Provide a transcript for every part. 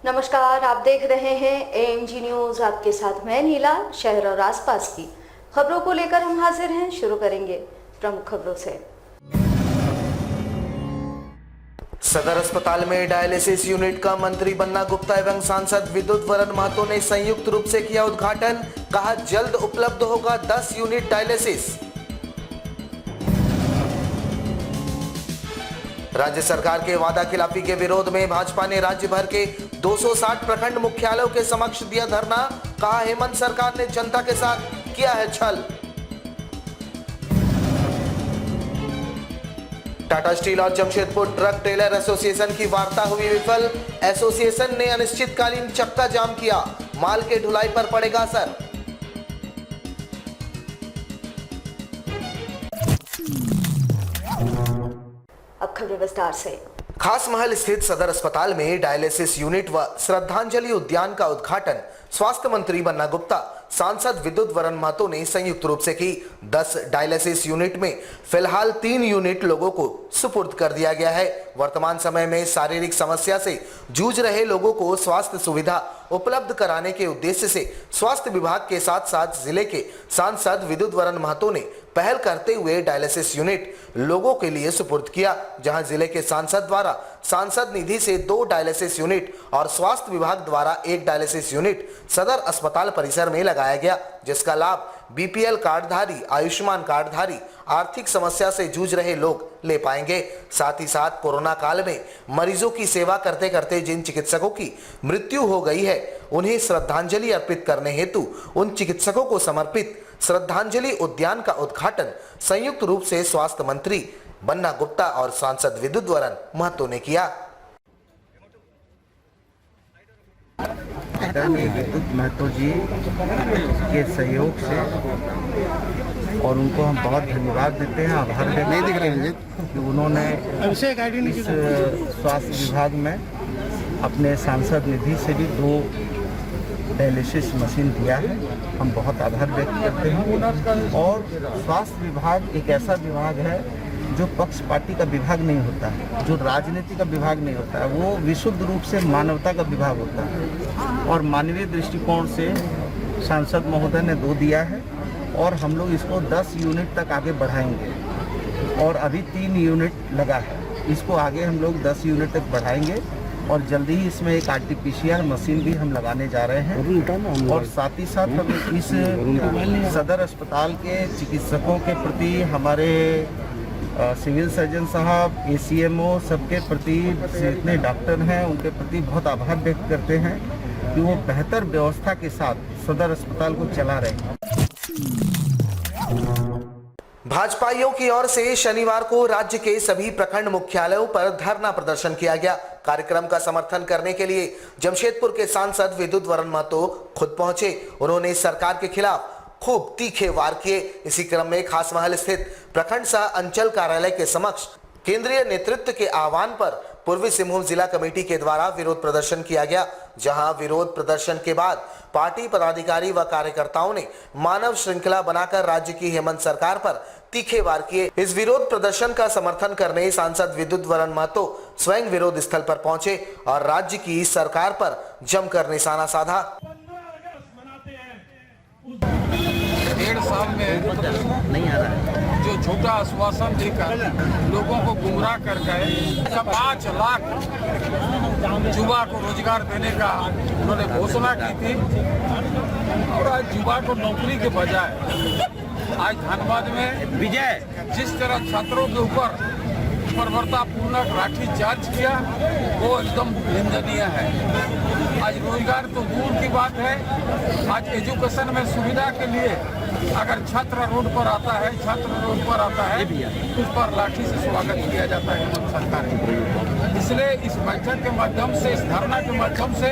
नमस्कार, आप देख रहे हैं एएनजी न्यूज। आपके साथ मैं नीला। शहर और आसपास की खबरों को लेकर हम हाजिर हैं। शुरू करेंगे प्रमुख खबरों से। सदर अस्पताल में डायलिसिस यूनिट का मंत्री बन्ना गुप्ता एवं सांसद विद्युत वरण महतो ने संयुक्त रूप से किया उद्घाटन। कहा जल्द उपलब्ध होगा 10 यूनिट डायलिसिस। राज्य सरकार के वादा खिलाफी के विरोध में भाजपा ने राज्य भर के 260 प्रखंड मुख्यालयों के समक्ष दिया धरना। कहा हेमंत सरकार ने जनता के साथ किया है छल। टाटा स्टील और जमशेदपुर ट्रक टेलर एसोसिएशन की वार्ता हुई विफल। एसोसिएशन ने अनिश्चितकालीन चक्का जाम किया। माल के ढुलाई पर पड़ेगा असर। अब खबरें विस्तार से। खास महल स्थित सदर अस्पताल में डायलिसिस यूनिट व श्रद्धांजलि उद्यान का उद्घाटन स्वास्थ्य मंत्री बन्ना गुप्ता, सांसद विद्युत वरण महतो ने संयुक्त रूप से की। 10 डायलिसिस यूनिट में फिलहाल 3 यूनिट लोगों को सुपुर्द कर दिया गया है। वर्तमान समय में शारीरिक समस्या से जूझ रहे लोगों को स्वास्थ्य सुविधा उपलब्ध कराने के उद्देश्य से स्वास्थ्य विभाग के साथ साथ जिले के सांसद विद्युत वरण महतो ने पहल करते हुए डायलिसिस यूनिट लोगों के लिए सुपुर्द किया। जहां जिले के सांसद द्वारा सांसद निधि से 2 डायलिसिस यूनिट और स्वास्थ्य विभाग द्वारा 1 डायलिसिस यूनिट सदर अस्पताल परिसर में लगाया गया, जिसका लाभ बीपीएल कार्डधारी, आयुष्मान कार्डधारी, आर्थिक समस्या से जूझ रहे लोग ले पाएंगे। साथ ही साथ कोरोना काल में मरीजों की सेवा करते करते जिन चिकित्सकों की मृत्यु हो गई है, उन्हें श्रद्धांजलि अर्पित करने हेतु उन चिकित्सकों को समर्पित श्रद्धांजलि उद्यान का उद्घाटन संयुक्त रूप से स्वास्थ्य मंत्री बन्ना गुप्ता और सांसद विद्युत वरण महतो ने किया। विद्युत महतो जी के सहयोग से और उनको हम बहुत धन्यवाद देते हैं, आभार व्यक्त करते हैं कि उन्होंने इस स्वास्थ्य विभाग में अपने सांसद निधि से भी 2 डायलिसिस मशीन दिया है। हम बहुत आभार व्यक्त करते हैं। और स्वास्थ्य विभाग एक ऐसा विभाग है जो पक्ष पार्टी का विभाग नहीं होता है, जो राजनीति का विभाग नहीं होता है, वो विशुद्ध रूप से मानवता का विभाग होता है। और मानवीय दृष्टिकोण से सांसद महोदय ने 2 दिया है और हम लोग इसको 10 यूनिट तक आगे बढ़ाएंगे। और अभी 3 यूनिट लगा है, इसको आगे हम लोग 10 यूनिट तक बढ़ाएंगे और जल्दी ही इसमें एक आरटीपीसीआर मशीन भी हम लगाने जा रहे हैं। और साथ ही साथ हम इस सदर अस्पताल के चिकित्सकों के प्रति, हमारे सिविल सर्जन साहब, एसीएमओ सबके प्रति, जितने डॉक्टर हैं उनके प्रति बहुत आभार व्यक्त करते हैं कि वो बेहतर व्यवस्था के साथ सदर अस्पताल को चला रहे हैं। भाजपाइयों की ओर से शनिवार को राज्य के सभी प्रखंड मुख्यालयों पर धरना प्रदर्शन किया गया। कार्यक्रम का समर्थन करने के लिए जमशेदपुर के सांसद विद्युत वरण महतो खुद पहुंचे। उन्होंने सरकार के खिलाफ खूब तीखे वार किए। इसी क्रम में खास महल स्थित प्रखंड सह अंचल कार्यालय के समक्ष केंद्रीय नेतृत्व के आह्वान पर पूर्वी सिंहभूम जिला कमेटी के द्वारा विरोध प्रदर्शन किया गया। जहां विरोध प्रदर्शन के बाद पार्टी पदाधिकारी व कार्यकर्ताओं ने मानव श्रृंखला बनाकर राज्य की हेमंत सरकार पर तीखे वार किए। इस विरोध प्रदर्शन का समर्थन करने सांसद विद्युत वरण महतो स्वयं विरोध स्थल पर पहुंचे और राज्य की सरकार पर जमकर निशाना साधा। 1.5 साल में नहीं आ रहा है, जो झूठा आश्वासन देकर लोगों को गुमराह कर गए। 5 लाख युवा को रोजगार देने का उन्होंने घोषणा की थी और आज युवा को नौकरी के बजाय आज धनबाद में विजय जिस तरह छात्रों के ऊपर बर्बरतापूर्वक लाठी चार्ज किया, वो एकदम निंदनीय है। आज रोजगार तो दूर की बात है, आज एजुकेशन में सुविधा के लिए अगर छात्र रोड पर आता है उस पर लाठी से स्वागत किया जाता है सरकार की। इसलिए इस बैठक के माध्यम से, इस धरना के माध्यम से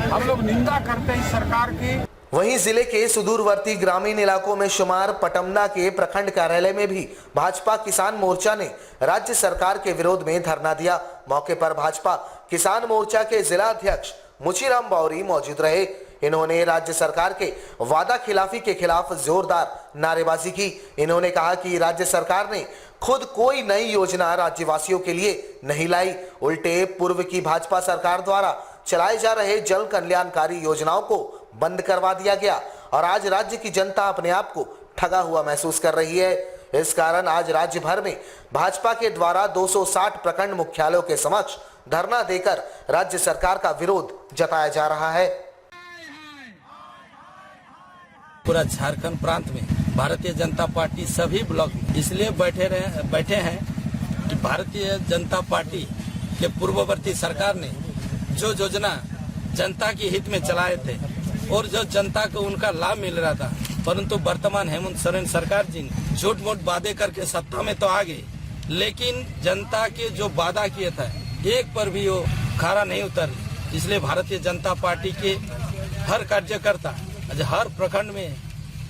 हम लोग निंदा करते हैं सरकार की। वहीं जिले के सुदूरवर्ती ग्रामीण इलाकों में शुमार पटमदा के प्रखंड कार्यालय में भी भाजपा किसान मोर्चा ने राज्य सरकार के विरोध में धरना दिया। मौके पर भाजपा किसान मोर्चा के जिला अध्यक्ष मुचीराम बावरी मौजूद रहे। इन्होंने राज्य सरकार के वादा खिलाफी के खिलाफ जोरदार नारेबाजी की। इन्होंने कहा कि राज्य सरकार ने खुद कोई नई योजना राज्यवासियों के लिए नहीं लाई, उल्टे पूर्व की भाजपा सरकार द्वारा चलाए जा रहे जल कल्याणकारी योजनाओं को बंद करवा दिया गया और आज राज्य की जनता अपने आप को ठगा हुआ महसूस कर रही है। इस कारण आज राज्य भर में भाजपा के द्वारा 260 प्रखंड मुख्यालयों के समक्ष धरना देकर राज्य सरकार का विरोध जताया जा रहा है। पूरा झारखंड प्रांत में भारतीय जनता पार्टी सभी ब्लॉक इसलिए बैठे हैं कि भारतीय जनता पार्टी के पूर्ववर्ती सरकार ने जो योजना जनता के हित में चलाए थे और जो जनता को उनका लाभ मिल रहा था, परंतु वर्तमान हेमंत सोरेन सरकार जी ने झूठ मूठ वादे करके सत्ता में तो आ गए, लेकिन जनता के जो वादा किए थे एक पर भी वो खरा नहीं उतर। इसलिए भारतीय जनता पार्टी के हर कार्यकर्ता आज हर प्रखंड में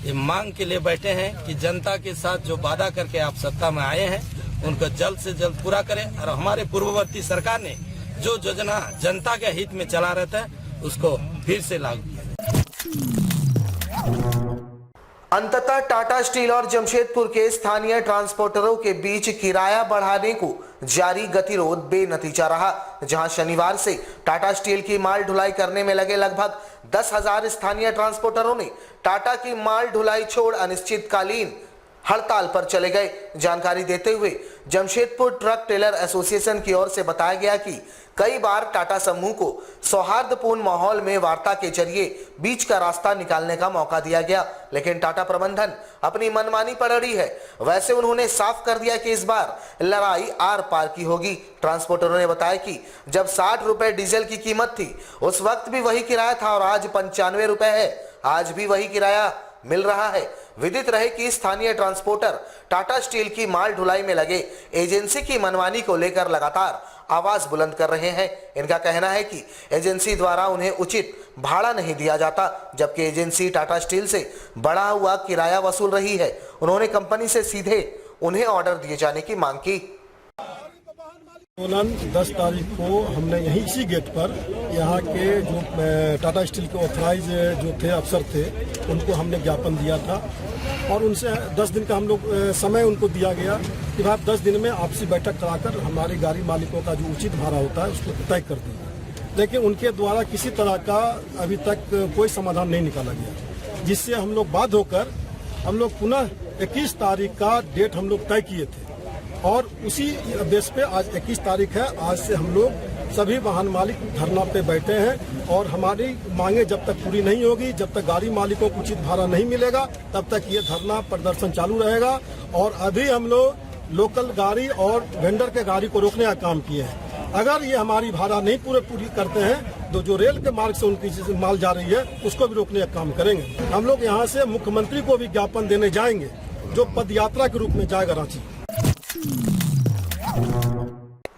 ये मांग के लिए बैठे हैं कि जनता के साथ जो वादा करके आप सत्ता में आए हैं उनको जल्द से जल्द पूरा करें और हमारे पूर्ववर्ती सरकार ने जो योजना जनता के हित में चला रहा था उसको फिर से लागू किया। अंततः टाटा स्टील और जमशेदपुर के स्थानीय ट्रांसपोर्टरों के बीच किराया बढ़ाने को जारी गतिरोध बेनतीजा रहा, जहां शनिवार से टाटा स्टील की माल ढुलाई करने में लगे लगभग 10,000 स्थानीय ट्रांसपोर्टरों ने टाटा की माल ढुलाई छोड़ अनिश्चितकालीन हड़ताल पर चले गए। जानकारी देते हुए जमशेदपुर ट्रक टेलर एसोसिएशन की ओर से बताया गया कि कई बार टाटा समूह को सौहार्दपूर्ण माहौल में वार्ता के जरिए बीच का रास्ता निकालने का मौका दिया गया, लेकिन टाटा प्रबंधन अपनी मनमानी पर अड़ी है। वैसे उन्होंने साफ कर दिया कि इस बार लड़ाई आर पार की होगी। ट्रांसपोर्टरों ने बताया कि जब 60 रुपए डीजल की कीमत थी उस वक्त भी वही किराया था और आज 95 रुपए है, आज भी वही किराया मिल रहा है। विदित रहे कि स्थानीय ट्रांसपोर्टर टाटा स्टील की माल ढुलाई में लगे एजेंसी की मनमानी को लेकर लगातार आवाज बुलंद कर रहे हैं। इनका कहना है कि एजेंसी द्वारा उन्हें उचित भाड़ा नहीं दिया जाता, जबकि एजेंसी टाटा स्टील से बढ़ा हुआ किराया वसूल रही है। उन्होंने कंपनी से सीधे उन्हें ऑर्डर दिए जाने की मांग की। 10 तारीख को हमने यहीं इसी गेट पर यहाँ के जो टाटा स्टील के ऑथराइज जो थे अफसर थे उनको हमने ज्ञापन दिया था और उनसे 10 दिन का हम लोग समय उनको दिया गया कि आप 10 दिन में आपसी बैठक कराकर हमारी गाड़ी मालिकों का जो उचित भाड़ा होता है उसको तय कर दिया। लेकिन उनके द्वारा किसी तरह का अभी तक कोई समाधान नहीं निकाला गया, जिससे हम लोग बाध्य होकर हम लोग पुनः 21 तारीख का डेट हम लोग तय किए थे और उसी बेस पे आज 21 तारीख है। आज से हम लोग सभी वाहन मालिक धरना पे बैठे हैं और हमारी मांगे जब तक पूरी नहीं होगी, जब तक गाड़ी मालिकों को उचित भाड़ा नहीं मिलेगा, तब तक ये धरना प्रदर्शन चालू रहेगा। और अभी हम लोग लोकल गाड़ी और वेंडर के गाड़ी को रोकने का काम किए हैं। अगर ये हमारी भाड़ा नहीं पूरी करते हैं तो जो रेल के मार्ग से उनकी माल जा रही है उसको भी रोकने का काम करेंगे। हम लोग यहाँ से मुख्यमंत्री को भी ज्ञापन देने जाएंगे, जो पद यात्रा के रूप में जाएगा रांची।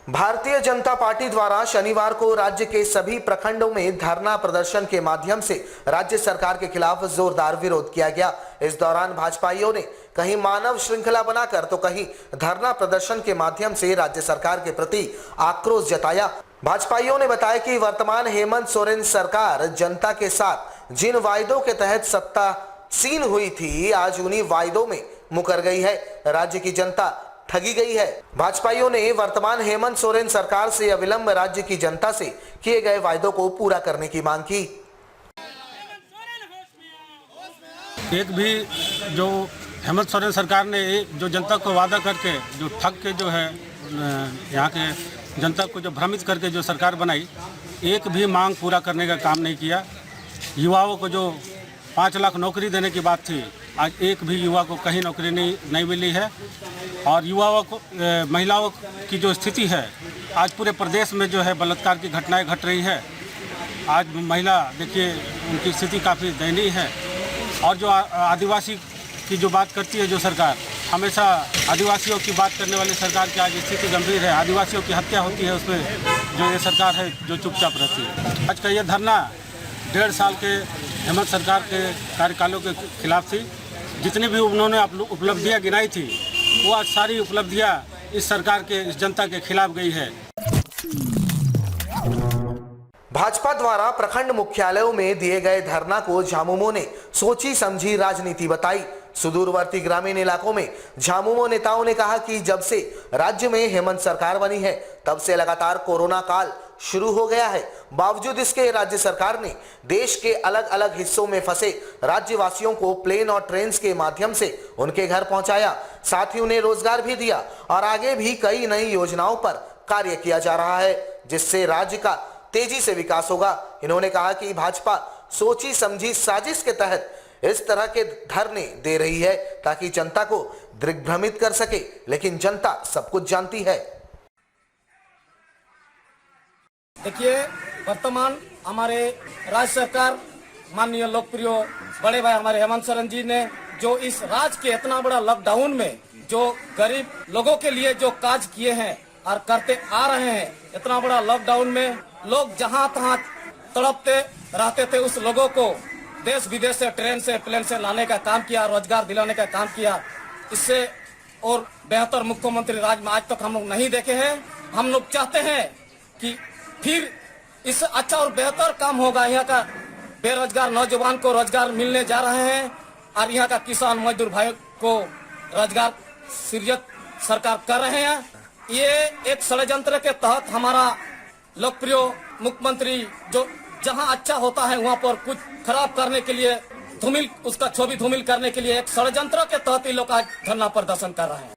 भारतीय जनता पार्टी द्वारा शनिवार को राज्य के सभी प्रखंडों में धरना प्रदर्शन के माध्यम से राज्य सरकार के खिलाफ जोरदार विरोध किया गया। इस दौरान भाजपाइयों ने कहीं मानव श्रृंखला बनाकर तो कहीं धरना प्रदर्शन के माध्यम से राज्य सरकार के प्रति आक्रोश जताया। भाजपाइयों ने बताया कि वर्तमान हेमंत सोरेन सरकार जनता के साथ जिन वायदों के तहत सत्तासीन हुई थी, आज उन्हीं वायदों में मुकर गई है। राज्य की जनता ठगी गई है। भाजपाइयों ने वर्तमान हेमंत सोरेन सरकार से अविलंब राज्य की जनता से किए गए वायदों को पूरा करने की मांग की। एक भी जो हेमंत सोरेन सरकार ने जो जनता को वादा करके जो ठग के जो है यहाँ के जनता को जो भ्रमित करके जो सरकार बनाई, एक भी मांग पूरा करने का काम नहीं किया। युवाओं को जो 5 लाख नौकरी देने की बात थी, आज एक भी युवा को कहीं नौकरी नहीं मिली है। और युवाओं को महिलाओं की जो स्थिति है, आज पूरे प्रदेश में जो है बलात्कार की घटनाएं घट रही है। आज महिला देखिए उनकी स्थिति काफ़ी दयनीय है। और जो आदिवासी की जो बात करती है जो सरकार, हमेशा आदिवासियों की बात करने वाली सरकार की आज स्थिति गंभीर है। आदिवासियों की हत्या होती है, उसमें जो ये सरकार है जो चुपचाप रहती है। आज का ये धरना 1.5 साल के हेमंत सरकार के कार्यकालों के खिलाफ थी। जितनी भी उन्होंने उपलब्धियां गिनाई थी, वो आज सारी उपलब्धियां इस सरकार के, इस जनता के खिलाफ गई है। भाजपा द्वारा प्रखंड मुख्यालयों में दिए गए धरना को झामुमो ने सोची समझी राजनीति बताई। सुदूरवर्ती ग्रामीण इलाकों में झामुमो नेताओं ने कहा कि जब से राज्य में हेमंत सरकार बनी है तब से लगातार कोरोना काल शुरू हो गया है। बावजूद इसके राज्य सरकार ने देश के अलग अलग हिस्सों में फंसे राज्यवासियों को प्लेन और ट्रेन के माध्यम से उनके घर पहुंचाया, साथ ही उन्हें रोजगार भी दिया और आगे भी कई नई योजनाओं पर कार्य किया जा रहा है, जिससे राज्य का तेजी से विकास होगा। इन्होंने कहा कि भाजपा सोची समझी साजिश के तहत इस तरह के धरने दे रही है ताकि जनता को दिग्भ्रमित कर सके, लेकिन जनता सब कुछ जानती है। देखिए, वर्तमान हमारे राज्य सरकार माननीय लोकप्रिय बड़े भाई हमारे हेमंत सोरेन जी ने जो इस राज्य के इतना बड़ा लॉकडाउन में जो गरीब लोगों के लिए जो काज किए हैं और करते आ रहे हैं, इतना बड़ा लॉकडाउन में लोग जहां तहां तड़पते रहते थे, उस लोगों को देश विदेश से ट्रेन से प्लेन से लाने का काम किया, रोजगार दिलाने का काम किया। इससे और बेहतर मुख्यमंत्री राज्य में आज तक हम लोग नहीं देखे हैं। हम लोग चाहते हैं कि फिर इससे अच्छा और बेहतर काम होगा। यहाँ का बेरोजगार नौजवान को रोजगार मिलने जा रहे हैं और यहाँ का किसान मजदूर भाई को रोजगार सृजित सरकार कर रहे हैं। ये एक षड्यंत्र के तहत हमारा लोकप्रिय मुख्यमंत्री जो जहां अच्छा होता है वहां पर कुछ खराब करने के लिए धूमिल उसका छवि धूमिल करने के लिए एक षड्यंत्र के तहत ये लोग आज धरना प्रदर्शन कर रहे हैं।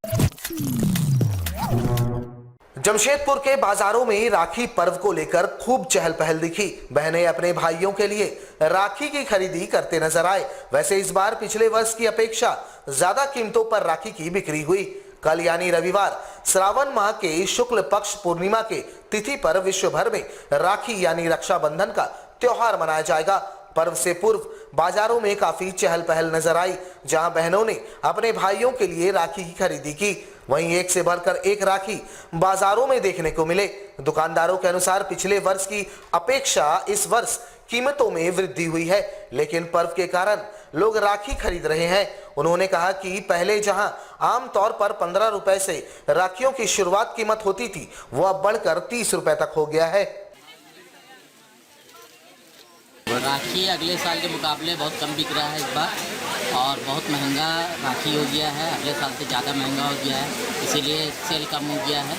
जमशेदपुर के बाजारों में राखी पर्व को लेकर खूब चहल पहल दिखी। बहनें अपने भाइयों के लिए राखी की खरीदी करते नजर आए। वैसे इस बार पिछले वर्ष की अपेक्षा ज्यादा कीमतों पर राखी की बिक्री हुई। कल यानी रविवार श्रावण माह के शुक्ल पक्ष पूर्णिमा के तिथि पर विश्व भर में राखी यानी रक्षाबंधन का त्योहार मनाया जाएगा। पर्व से पूर्व बाजारों में काफी चहल पहल नजर आई, जहां बहनों ने अपने भाइयों के लिए राखी की खरीदी की। वहीं एक से बढ़कर एक राखी बाजारों में देखने को मिले। दुकानदारों के अनुसार पिछले वर्ष की अपेक्षा इस वर्ष कीमतों में वृद्धि हुई है, लेकिन पर्व के कारण लोग राखी खरीद रहे हैं। उन्होंने कहा कि पहले जहां आमतौर पर 15 रुपए से राखियों की शुरुआत कीमत होती थी, वो अब बढ़कर 30 रुपए तक हो गया है। राखी अगले साल के मुकाबले बहुत कम बिक रहा है इस बार, और बहुत महंगा राखी हो गया है। अगले साल से ज़्यादा महंगा हो गया है, इसीलिए सेल कम हो गया है।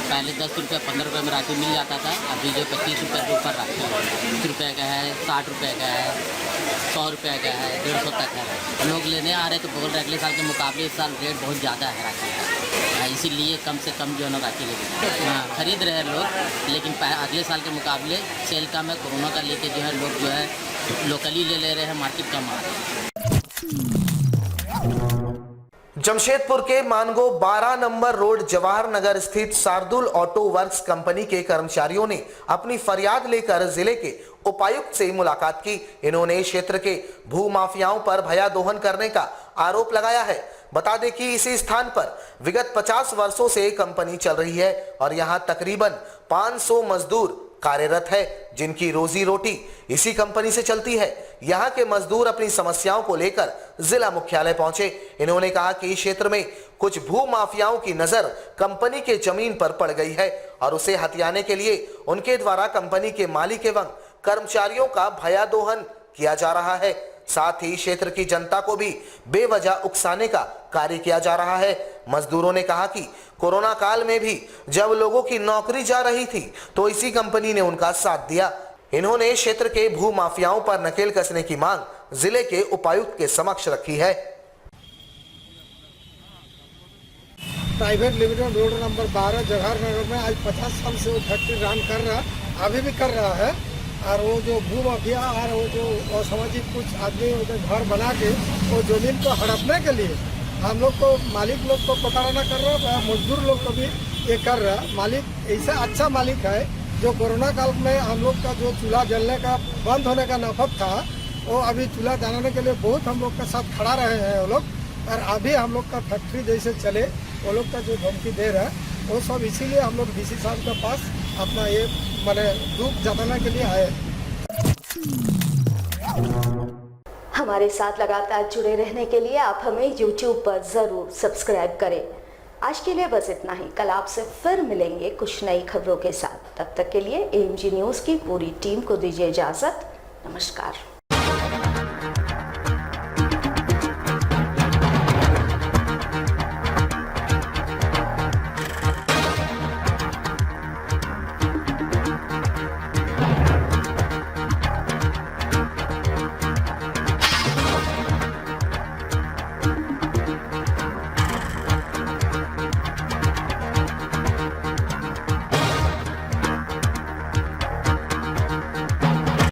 पहले 10 रुपये 15 रुपये में राखी मिल जाता था, अभी जो 25 रुपये के ऊपर राखी है, 30 रुपये का है, 60 रुपये का है, 100 रुपये का है, 150 तक है। लोग लेने आ रहे तो बोल रहे अगले साल के मुकाबले इस साल रेट बहुत ज़्यादा है राखी का, इसीलिए कम से कम जो है ना राखी लेते खरीद रहे हैं लोग, लेकिन अगले साल के मुकाबले सेल कम है। कोरोना का लेके जो है लोग जो है लोकली ले रहे हैं, मार्केट कम आ रहे हैं। जमशेदपुर के मानगो 12 नंबर रोड जवाहर नगर स्थित शार्दुल ऑटो वर्क्स कंपनी के कर्मचारियों ने अपनी फरियाद लेकर जिले के उपायुक्त से मुलाकात की। इन्होंने क्षेत्र के भू माफियाओं पर भया दोहन करने का आरोप लगाया है। बता दें कि इसी स्थान पर विगत 50 वर्षों से कंपनी चल रही है और यहां तकरीबन 500 मजदूर कार्यरत है, जिनकी रोजी रोटी इसी कंपनी से चलती है। यहाँ के मजदूर अपनी समस्याओं को लेकर जिला मुख्यालय पहुंचे। इन्होंने कहा कि इस क्षेत्र में कुछ भू माफियाओं की नजर कंपनी के जमीन पर पड़ गई है और उसे हथियाने के लिए उनके द्वारा कंपनी के मालिक एवं कर्मचारियों का भयादोहन किया जा रहा है। साथ ही क्षेत्र की जनता को भी बेवजह उकसाने का कार्य किया जा रहा है। मजदूरों ने कहा कि कोरोना काल में भी जब लोगों की नौकरी जा रही थी तो इसी कंपनी ने उनका साथ दिया। इन्होंने क्षेत्र के भू माफियाओं पर नकेल कसने की मांग जिले के उपायुक्त के समक्ष रखी है। Private limited road number 12 Jawahar Nagar में आज 50 साल से वो फैक्ट्री रन कर रहा, अभी भी कर रहा है। और वो जो भू माफिया और वो जो असामाजिक कुछ आदमी घर बना के वो जमीन को हड़पने के लिए हम लोग को मालिक लोग को प्रताड़ना कर रहा है, मजदूर लोग को भी ये कर रहा है। मालिक ऐसा अच्छा मालिक है जो कोरोना काल में हम लोग का जो चूल्हा जलने का बंद होने का नफत था, वो अभी चूल्हा जलाने के लिए बहुत हम लोग के साथ खड़ा रहे हैं वो लोग। और अभी हम लोग का फैक्ट्री जैसे चले वो लोग का जो धमकी दे रहा है वो सब इसीलिए हम लोग डीसी साहब के पास अपना ये मैंने दुख जताने के लिए आए। हमारे साथ लगातार जुड़े रहने के लिए आप हमें YouTube पर जरूर सब्सक्राइब करें। आज के लिए बस इतना ही। कल आपसे फिर मिलेंगे कुछ नई खबरों के साथ। तब तक के लिए AMG न्यूज़ की पूरी टीम को दीजिए इजाजत। नमस्कार।